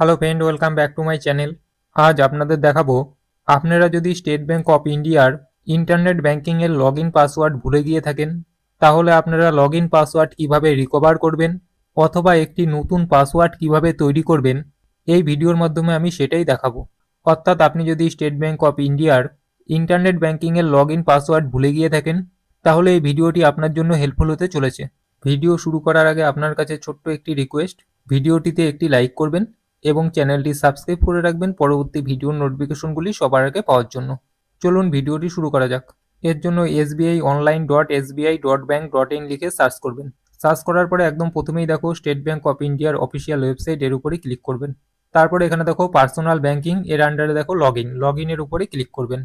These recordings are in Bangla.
Hello friend, welcome back to my channel. আজ আপনাদের দেখাবো আপনারা যদি স্টেট ব্যাংক অফ ইন্ডিয়ার ইন্টারনেট ব্যাংকিংয়ের লগ ইন পাসওয়ার্ড ভুলে গিয়ে থাকেন, তাহলে আপনারা লগ ইন পাসওয়ার্ড কীভাবে রিকভার করবেন অথবা একটি নতুন পাসওয়ার্ড কিভাবে তৈরি করবেন, এই ভিডিওর মাধ্যমে আমি সেটাই দেখাবো। অর্থাৎ আপনি যদি স্টেট ব্যাংক অফ ইন্ডিয়ার ইন্টারনেট ব্যাংকিংয়ের লগ ইন পাসওয়ার্ড ভুলে গিয়ে থাকেন, তাহলে এই ভিডিওটি আপনার জন্য হেল্পফুল হতে চলেছে। ভিডিও শুরু করার আগে আপনার কাছে ছোট্ট একটি রিকোয়েস্ট, ভিডিওটিতে একটি লাইক করবেন এবং চ্যানেলটি সাবস্ক্রাইব করে রাখবেন পরবর্তী ভিডিওর নোটিফিকেশনগুলি সবার আগে পাওয়ার জন্য। চলুন ভিডিওটি শুরু করা যাক। এর জন্য sbi.online.sbi.bank.in লিখে সার্চ করবেন। সার্চ করার পরে একদম প্রথমেই দেখো স্টেট ব্যাংক অফ ইন্ডিয়ার অফিসিয়াল ওয়েবসাইট, এর উপরে ক্লিক করবেন। তারপরে এখানে দেখো পার্সোনাল ব্যাংকিং, এর আন্ডারে দেখো লগ ইনের উপরে ক্লিক করবেন।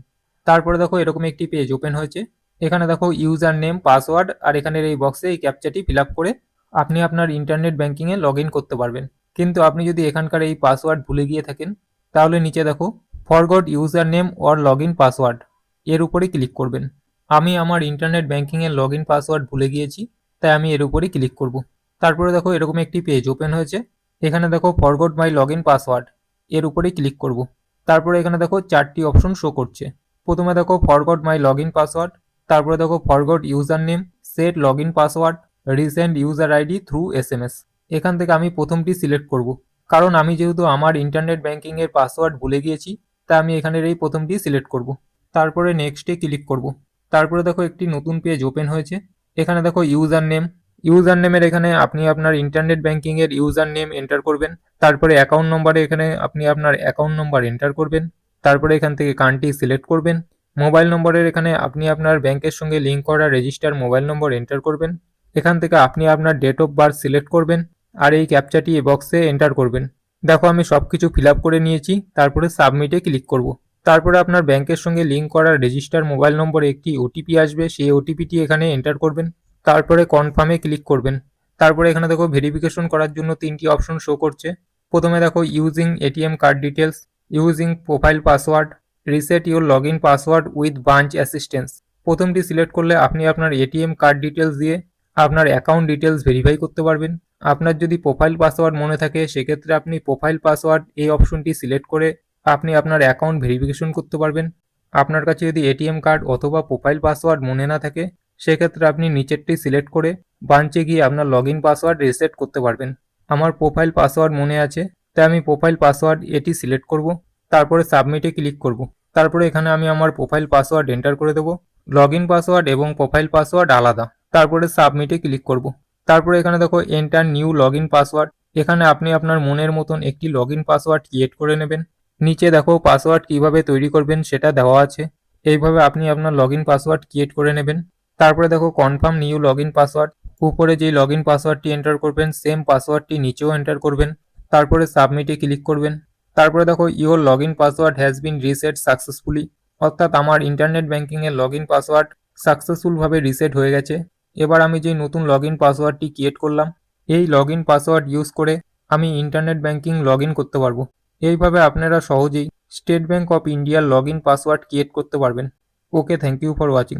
তারপরে দেখো এরকম একটি পেজ ওপেন হয়েছে। এখানে দেখো ইউজার নেম, পাসওয়ার্ড আর এখানের এই বক্সে এই ক্যাপচাটি ফিল আপ করে আপনি আপনার ইন্টারনেট ব্যাংকিংয়ে লগ ইন করতে পারবেন। কিন্তু আপনি যদি এখানকার এই পাসওয়ার্ড ভুলে গিয়ে থাকেন, তাহলে নিচে দেখো forgot user name or log in password, এর উপরে ক্লিক করবেন। আমি আমার ইন্টারনেট ব্যাংকিংয়ের লগ ইন পাসওয়ার্ড ভুলে গিয়েছি, তাই আমি এর উপরে ক্লিক করব। তারপরে দেখো এরকম একটি পেজ ওপেন হয়েছে। এখানে দেখো forgot my log in password, এর উপরে ক্লিক করব। তারপরে এখানে দেখো 4টি অপশন শো করছে। প্রথমে দেখো forgot my log in password, তারপরে দেখো forgot user name, set log in password, recent user ID through SMS। এখান থেকে আমি প্রথমটি সিলেক্ট করব, কারণ আমি যেহেতু আমার ইন্টারনেট ব্যাংকিংয়ের পাসওয়ার্ড ভুলে গিয়েছি, তাই আমি এখানের এই প্রথমটি সিলেক্ট করব। তারপরে নেক্সটে ক্লিক করব। তারপরে দেখো একটি নতুন পেজ ওপেন হয়েছে। এখানে দেখো ইউজার নেমের এখানে আপনি আপনার ইন্টারনেট ব্যাংকিংয়ের ইউজার নেম এন্টার করবেন। তারপরে অ্যাকাউন্ট নম্বরে এখানে আপনি আপনার অ্যাকাউন্ট নম্বর এন্টার করবেন। তারপরে এখান থেকে কান্ট্রি সিলেক্ট করবেন। মোবাইল নম্বরের এখানে আপনি আপনার ব্যাংকের সঙ্গে লিঙ্ক করা রেজিস্টার মোবাইল নম্বর এন্টার করবেন। এখান থেকে আপনি আপনার ডেট অফ বার্থ সিলেক্ট করবেন আর এই ক্যাপচাটি এই বক্সে এন্টার করবেন। দেখো আমি সব কিছু ফিল আপ করে নিয়েছি। তারপরে সাবমিটে ক্লিক করব। তারপরে আপনার ব্যাংকের সঙ্গে লিঙ্ক করা রেজিস্টার মোবাইল নম্বরে একটি ওটিপি আসবে, সেই ওটিপিটি এখানে এন্টার করবেন। তারপরে কনফার্মে ক্লিক করবেন। তারপরে এখানে দেখো ভেরিফিকেশন করার জন্য 3টি অপশন শো করছে। প্রথমে দেখো using ATM card details, using profile password, reset your log in password with branch assistance. প্রথমটি সিলেক্ট করলে আপনি আপনার এটিএম কার্ড ডিটেলস দিয়ে আপনার অ্যাকাউন্ট ডিটেলস ভেরিফাই করতে পারবেন। আপনার যদি প্রোফাইল পাসওয়ার্ড মনে থাকে, সেক্ষেত্রে আপনি প্রোফাইল পাসওয়ার্ড এই অপশনটি সিলেক্ট করে আপনি আপনার অ্যাকাউন্ট ভেরিফিকেশন করতে পারবেন। আপনার কাছে যদি এটিএম কার্ড অথবা প্রোফাইল পাসওয়ার্ড মনে না থাকে, সেক্ষেত্রে আপনি নিচেরটি সিলেক্ট করে ব্রাঞ্চে গিয়ে আপনার লগ ইন পাসওয়ার্ড রিসেট করতে পারবেন। আমার প্রোফাইল পাসওয়ার্ড মনে আছে, তাই আমি প্রোফাইল পাসওয়ার্ড এটি সিলেক্ট করব। তারপরে সাবমিটে ক্লিক করব। তারপরে এখানে আমি আমার প্রোফাইল পাসওয়ার্ড এন্টার করে দেবো। লগ ইন পাসওয়ার্ড এবং প্রোফাইল পাসওয়ার্ড আলাদা। তারপরে সাবমিটে ক্লিক করব। তারপরে এখানে দেখো enter new log in password, এখানে আপনি আপনার মনের মতন একটি লগ ইন পাসওয়ার্ড ক্রিয়েট করে নেবেন। নিচে দেখো পাসওয়ার্ড কিভাবে তৈরি করবেন সেটা দেওয়া আছে। এইভাবে আপনি আপনার লগ ইন পাসওয়ার্ড ক্রিয়েট করে নেবেন। তারপরে দেখো confirm new log in password, উপরে যেই লগ ইন পাসওয়ার্ডটি এন্টার করবেন সেম পাসওয়ার্ডটি নিচেও এন্টার করবেন। তারপরে সাবমিটে ক্লিক করবেন। তারপরে দেখো your log in password has been reset successfully, অর্থাৎ আমার ইন্টারনেট ব্যাংকিংয়ের লগ ইন পাসওয়ার্ড সাকসেসফুলভাবে রিসেট হয়ে গেছে। এবার আমি যেই নতুন লগ ইন পাসওয়ার্ডটি ক্রিয়েট করলাম, এই লগ ইন পাসওয়ার্ড ইউজ করে আমি ইন্টারনেট ব্যাংকিং লগ ইন করতে পারবো। এইভাবে আপনারা সহজেই স্টেট ব্যাংক অফ ইন্ডিয়ার লগ ইন পাসওয়ার্ড ক্রিয়েট করতে পারবেন। ওকে, থ্যাংক ইউ ফর ওয়াচিং।